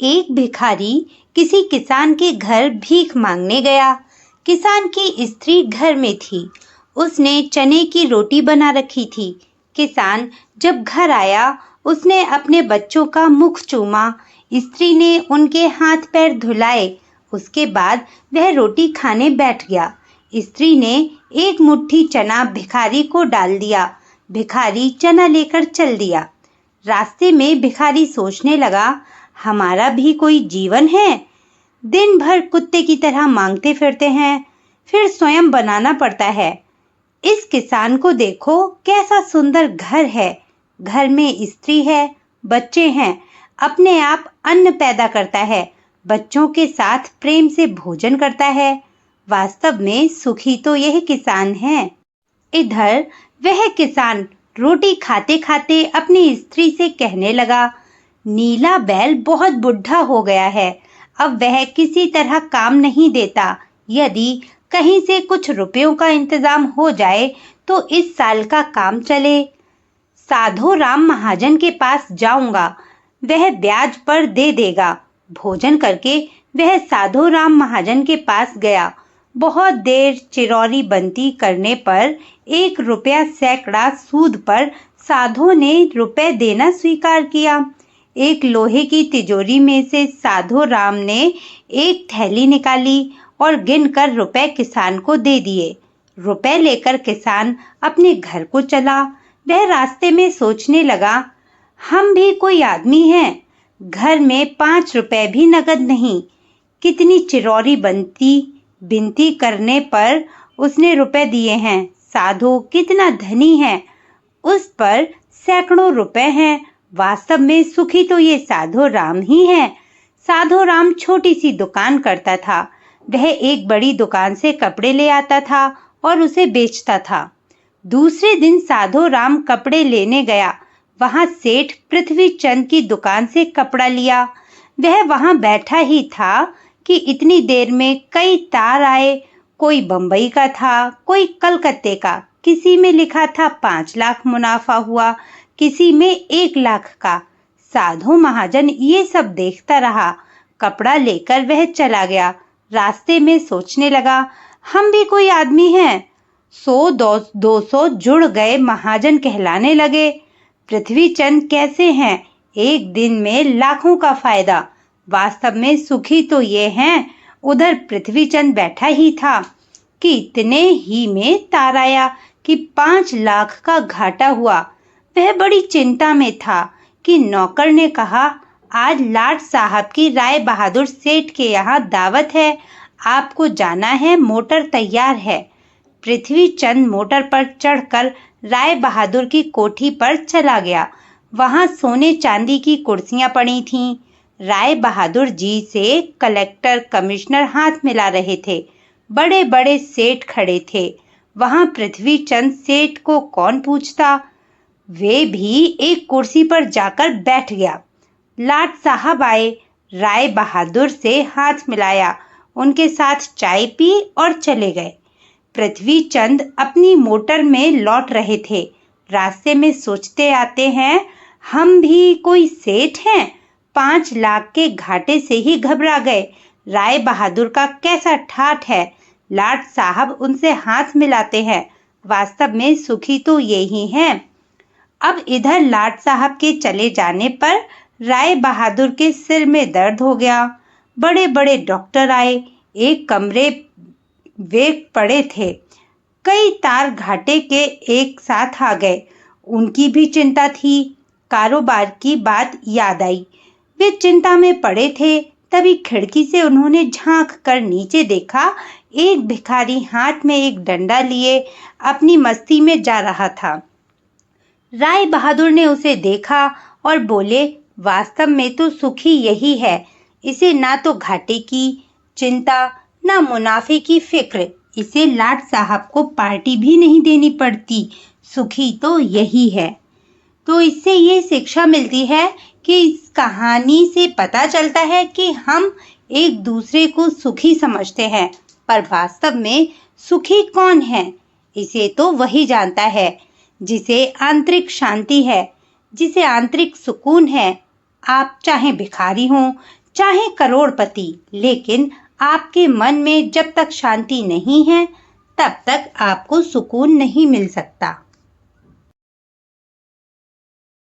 एक भिखारी किसी किसान के घर भीख मांगने गया। किसान की स्त्री घर में थी। उसने चने की रोटी बना रखी थी। किसान जब घर आया, उसने अपने बच्चों का मुख चूमा। स्त्री ने उनके हाथ पैर धुलाए। उसके बाद वह रोटी खाने बैठ गया। स्त्री ने एक मुट्ठी चना भिखारी को डाल दिया। भिखारी चना लेकर चल दिया। रास्ते में भिखारी सोचने लगा, हमारा भी कोई जीवन है। दिन भर कुत्ते की तरह मांगते फिरते हैं, फिर स्वयं बनाना पड़ता है। इस किसान को देखो, कैसा सुंदर घर है। घर में स्त्री है, बच्चे हैं, अपने आप अन्न पैदा करता है, बच्चों के साथ प्रेम से भोजन करता है। वास्तव में सुखी तो यह किसान है। इधर वह किसान रोटी खाते खाते अपनी स्त्री से कहने लगा, नीला बैल बहुत बुढ़ा हो गया है। अब वह किसी तरह काम नहीं देता। यदि कहीं से कुछ रुपयों का इंतजाम हो जाए तो इस साल का काम चले। साधो राम महाजन के पास जाऊंगा, वह ब्याज पर दे देगा। भोजन करके वह साधो राम महाजन के पास गया। बहुत देर चिरौरी बनती करने पर 1 रुपया सैकड़ा सूद पर साधो ने रुपए देना स्वीकार किया। एक लोहे की तिजोरी में से साधो राम ने एक थैली निकाली और गिनकर रुपए किसान को दे दिए। रुपए लेकर किसान अपने घर को चला। वह रास्ते में सोचने लगा, हम भी कोई आदमी हैं। घर में 5 रुपए भी नगद नहीं। कितनी चिरौरी बनती बिनती करने पर उसने रुपए दिए हैं। साधो कितना धनी है, उस पर सैकड़ों रुपए हैं। वास्तव में सुखी तो ये साधो राम ही है। साधो राम छोटी सी दुकान करता था। वह एक बड़ी दुकान से कपड़े ले आता था और उसे बेचता था। दूसरे दिन साधो राम कपड़े लेने गया। वहां सेठ पृथ्वी चंद की दुकान से कपड़ा लिया। वह वहां बैठा ही था कि इतनी देर में कई तार आए। कोई बंबई का था, कोई कलकत्ते का। किसी में लिखा था 5 लाख मुनाफा हुआ, किसी में 1 लाख का। साधु महाजन ये सब देखता रहा। कपड़ा लेकर वह चला गया। रास्ते में सोचने लगा, हम भी कोई आदमी हैं। 100-200 जुड़ गए महाजन कहलाने लगे। पृथ्वी चंद कैसे हैं, एक दिन में लाखों का फायदा। वास्तव में सुखी तो ये हैं। उधर पृथ्वी चंद बैठा ही था कि इतने ही में तार आया कि 5 लाख का घाटा हुआ। वह बड़ी चिंता में था कि नौकर ने कहा, आज लाट साहब की राय बहादुर सेठ के यहाँ दावत है, आपको जाना है, मोटर तैयार है। पृथ्वी चंद मोटर पर चढ़कर राय बहादुर की कोठी पर चला गया। वहां सोने चांदी की कुर्सियां पड़ी थीं। राय बहादुर जी से कलेक्टर कमिश्नर हाथ मिला रहे थे। बड़े बड़े सेठ खड़े थे। वहां पृथ्वी चंद सेठ को कौन पूछता। वे भी एक कुर्सी पर जाकर बैठ गया। लाट साहब आए, राय बहादुर से हाथ मिलाया, उनके साथ चाय पी और चले गए। पृथ्वी चंद अपनी मोटर में लौट रहे थे। रास्ते में सोचते आते हैं, हम भी कोई सेठ हैं। 5 लाख के घाटे से ही घबरा गए। राय बहादुर का कैसा ठाठ है। लाट साहब उनसे हाथ मिलाते हैं। वास्तव में सुखी तो यही हैं। अब इधर लाट साहब के चले जाने पर राय बहादुर के सिर में दर्द हो गया। बड़े बड़े डॉक्टर आए। एक कमरे वे पड़े थे। कई तार घाटे के एक साथ आ गए। उनकी भी चिंता थी। कारोबार की बात याद आई। वे चिंता में पड़े थे। तभी खिड़की से उन्होंने झांक कर नीचे देखा। एक भिखारी हाथ में एक डंडा लिए अपनी मस्ती में जा रहा था। राय बहादुर ने उसे देखा और बोले, वास्तव में तो सुखी यही है। इसे ना तो घाटे की चिंता, ना मुनाफे की फिक्र। इसे लाट साहब को पार्टी भी नहीं देनी पड़ती। सुखी तो यही है। तो इससे ये शिक्षा मिलती है कि इस कहानी से पता चलता है कि हम एक दूसरे को सुखी समझते हैं, पर वास्तव में सुखी कौन है, इसे तो वही जानता है जिसे आंतरिक शांति है, जिसे आंतरिक सुकून है। आप चाहे भिखारी हों, चाहे करोड़पति, लेकिन आपके मन में जब तक शांति नहीं है, तब तक आपको सुकून नहीं मिल सकता।